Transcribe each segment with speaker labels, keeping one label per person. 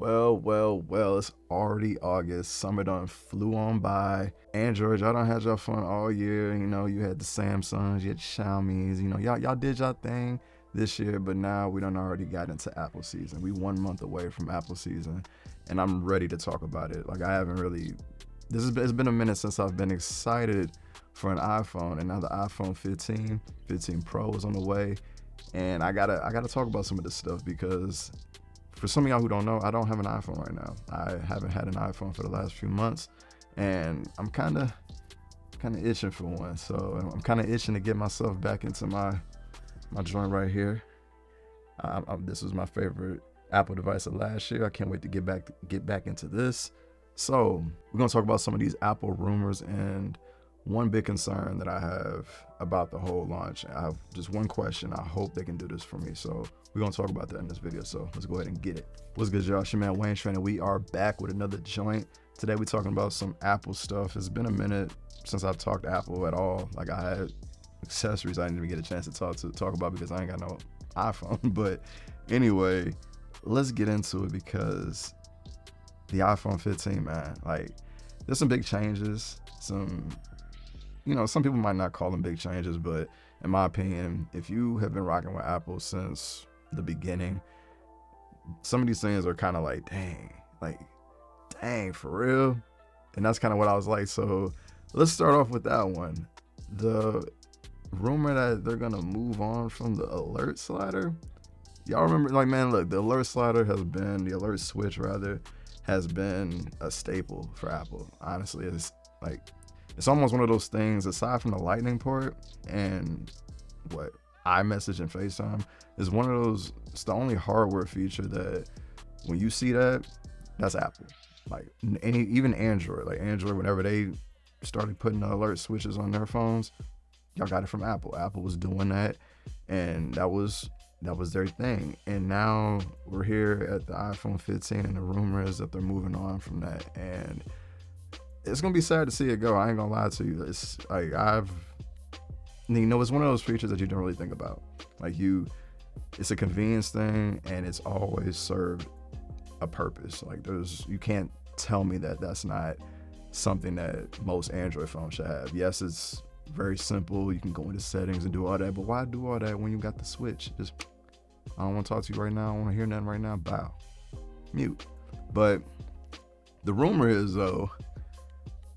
Speaker 1: Well, it's already August. Summer done flew on by. Android, y'all done had y'all fun all year. You know, you had the Samsungs, you had Xiaomi's, you know, y'all did y'all thing this year, but now we done already got into Apple season. We 1 month away from Apple season, and I'm ready to talk about it. Like, I haven't really, it's been a minute since I've been excited for an iPhone, and now the iPhone 15 Pro is on the way, and I gotta talk about some of this stuff because for some of y'all who don't know, I don't have an iPhone right now. I haven't had an iPhone for the last few months, and I'm kind of itching for one. So I'm kind of itching to get myself back into my joint right here. This was my favorite Apple device of last year. I can't wait to get back into this. So we're gonna talk about some of these Apple rumors and one big concern that I have about the whole launch. I have just one question. I hope they can do this for me. So we're gonna talk about that in this video. So let's go ahead and get it. What's good, y'all? It's your man Wayne Train, and we are back with another joint. Today we're talking about some Apple stuff. It's been a minute since I've talked Apple at all. Like, I had accessories I didn't even get a chance to talk about because I ain't got no iPhone. But anyway, let's get into it because the iPhone 15, man, like, there's some big changes. Some people might not call them big changes, but in my opinion, if you have been rocking with Apple since the beginning, some of these things are kind of like, dang, for real? And that's kind of what I was like. So let's start off with that one. The rumor that they're gonna move on from the alert slider. Y'all remember, like, man, look, the alert switch has been a staple for Apple. Honestly, it's almost one of those things, aside from the lightning port and iMessage and FaceTime, is one of those, it's the only hardware feature that when you see that, that's Apple. Like, even Android, whenever they started putting the alert switches on their phones, y'all got it from Apple. Apple was doing that, and that was their thing. And now we're here at the iPhone 15, and the rumor is that they're moving on from that. And it's gonna be sad to see it go. I ain't gonna lie to you. It's like, it's one of those features that you don't really think about. Like, it's a convenience thing, and it's always served a purpose. Like, you can't tell me that that's not something that most Android phones should have. Yes, it's very simple. You can go into settings and do all that, but why do all that when you got the switch? Just, I don't want to talk to you right now. I don't want to hear nothing right now. Bow. Mute. But the rumor is, though,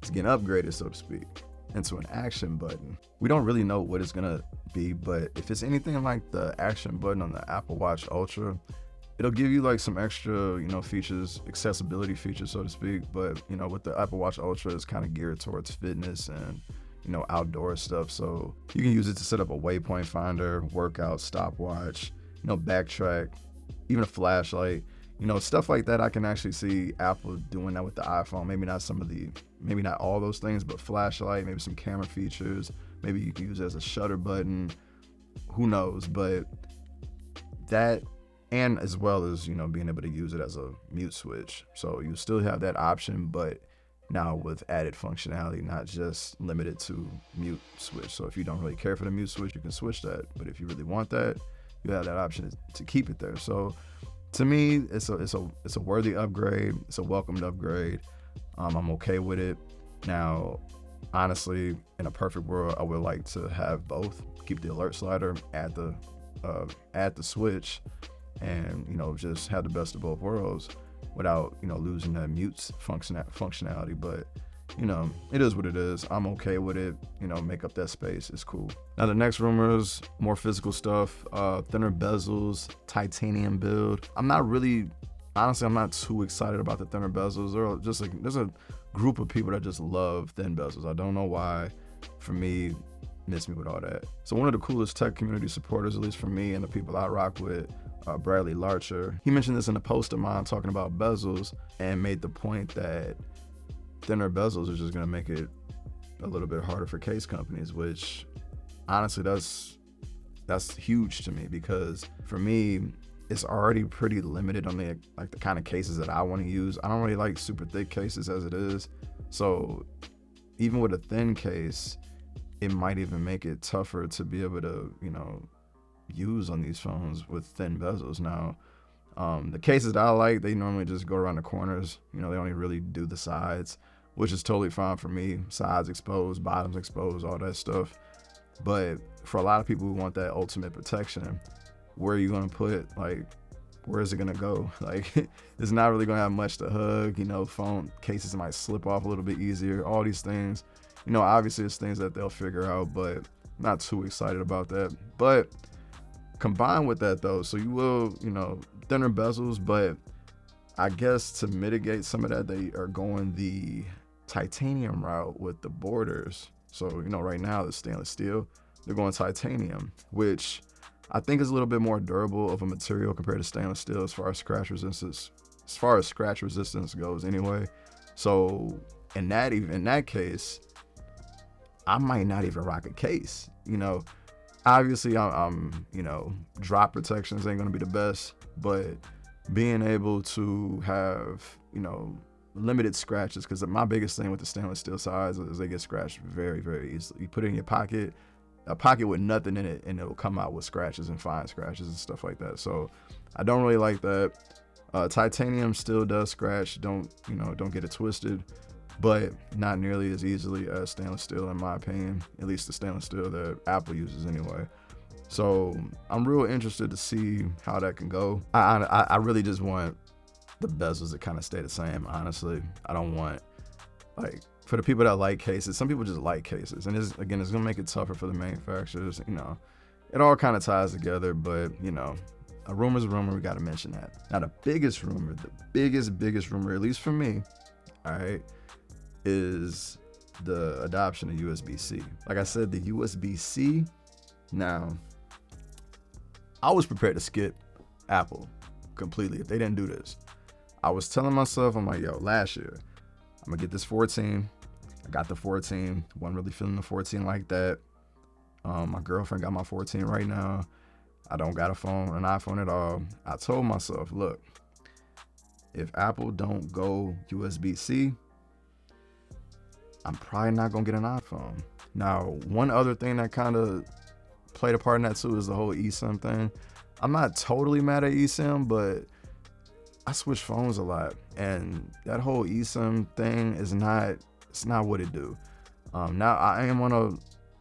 Speaker 1: it's getting upgraded, so to speak, into an action button. We don't really know what it's gonna be, but if it's anything like the action button on the Apple Watch Ultra, it'll give you like some extra, features, accessibility features, so to speak. But with the Apple Watch Ultra, it's kind of geared towards fitness and outdoor stuff. So you can use it to set up a waypoint finder, workout, stopwatch, backtrack, even a flashlight. Stuff like that. I can actually see Apple doing that with the iPhone. Maybe not all those things, but flashlight, maybe some camera features. Maybe you can use it as a shutter button. Who knows? But that, and as well as, being able to use it as a mute switch. So you still have that option, but now with added functionality, not just limited to mute switch. So if you don't really care for the mute switch, you can switch that. But if you really want that, you have that option to keep it there. So to me, it's a worthy upgrade. It's a welcomed upgrade. I'm okay with it. Now, honestly, in a perfect world, I would like to have both. Keep the alert slider, add the switch, and just have the best of both worlds without losing that mute functionality. But it is what it is. I'm okay with it. Make up that space. It's cool. Now the next rumor is more physical stuff. Thinner bezels, titanium build. I'm not too excited about the thinner bezels. There's a group of people that just love thin bezels. I don't know why. For me, miss me with all that. So one of the coolest tech community supporters, at least for me and the people I rock with, Bradley Larcher, he mentioned this in a post of mine talking about bezels and made the point that thinner bezels are just going to make it a little bit harder for case companies, which honestly, that's huge to me, because for me, it's already pretty limited on the kind of cases that I want to use. I don't really like super thick cases as it is. So even with a thin case, it might even make it tougher to be able to, use on these phones with thin bezels. Now, The cases that I like, they normally just go around the corners. You know, they only really do the sides, which is totally fine for me. Sides exposed, bottoms exposed, all that stuff. But for a lot of people who want that ultimate protection, where are you gonna put, like, where is it gonna go? Like, it's not really gonna have much to hug. You know, phone cases might slip off a little bit easier. All these things, you know, obviously it's things that they'll figure out, but not too excited about that. But combined with that though, so you will, you know, thinner bezels, but I guess to mitigate some of that, they are going the titanium route with the borders. So, you know, right now it's stainless steel, they're going titanium, which I think is a little bit more durable of a material compared to stainless steel as far as scratch resistance, goes anyway. So in that case, I might not even rock a case. You know, obviously I'm you know, drop protections ain't gonna be the best, but being able to have, you know, limited scratches, because my biggest thing with the stainless steel sides is they get scratched very, very easily. You put it in your pocket, a pocket with nothing in it, and it'll come out with scratches and fine scratches and stuff like that. So I don't really like that. Titanium still does scratch, don't get it twisted, but not nearly as easily as stainless steel, in my opinion, at least the stainless steel that Apple uses anyway. So I'm real interested to see how that can go. I really just want the bezels to kind of stay the same, honestly. I don't want, like, for the people that like cases, some people just like cases, and it's gonna make it tougher for the manufacturers. You know, it all kind of ties together, but you know, a rumor's a rumor, we gotta mention that. Now the biggest rumor, biggest rumor, at least for me, all right, is the adoption of USB-C. Like I said, the USB-C, now, I was prepared to skip Apple completely if they didn't do this. I was telling myself, I'm like, yo, last year, I'm gonna get this 14. I got the 14. Wasn't really feeling the 14 like that. My girlfriend got my 14 right now. I don't got an iPhone at all. I told myself, look, if Apple don't go USB-C, I'm probably not gonna get an iPhone. Now, one other thing that kind of played a part in that too is the whole eSIM thing. I'm not totally mad at eSIM, but I switch phones a lot, and that whole eSIM thing is not what it do. Now I'm on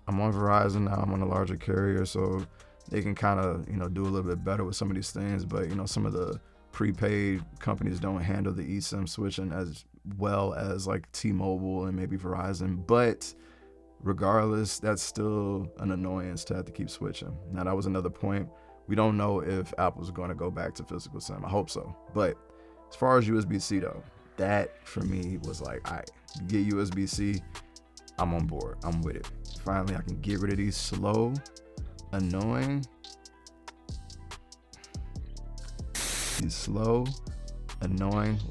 Speaker 1: Verizon now. I'm on a larger carrier, so they can kind of, you know, do a little bit better with some of these things. But you know, some of the prepaid companies don't handle the eSIM switching as well as like T-Mobile and maybe Verizon. But regardless, that's still an annoyance to have to keep switching. Now that was another point. We don't know if Apple's going to go back to physical SIM. I hope so. But as far as USB-C though, that for me was like, all right, get USB-C, I'm on board. I'm with it. Finally, I can get rid of these slow, annoying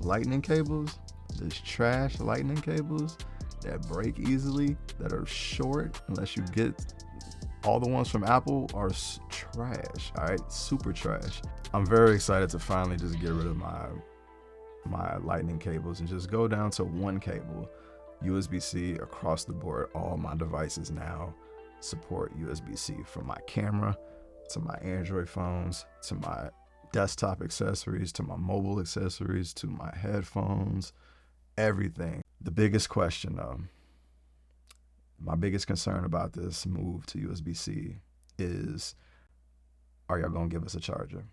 Speaker 1: lightning cables. These trash lightning cables that break easily, that are short, unless you get all the ones from Apple, are trash. All right, super trash. I'm very excited to finally just get rid of my lightning cables and just go down to one cable, USB-C across the board. All my devices now support USB-C, from my camera to my Android phones to my desktop accessories to my mobile accessories to my headphones, everything. The biggest question though, my biggest concern about this move to USB-C is, are y'all gonna give us a charger?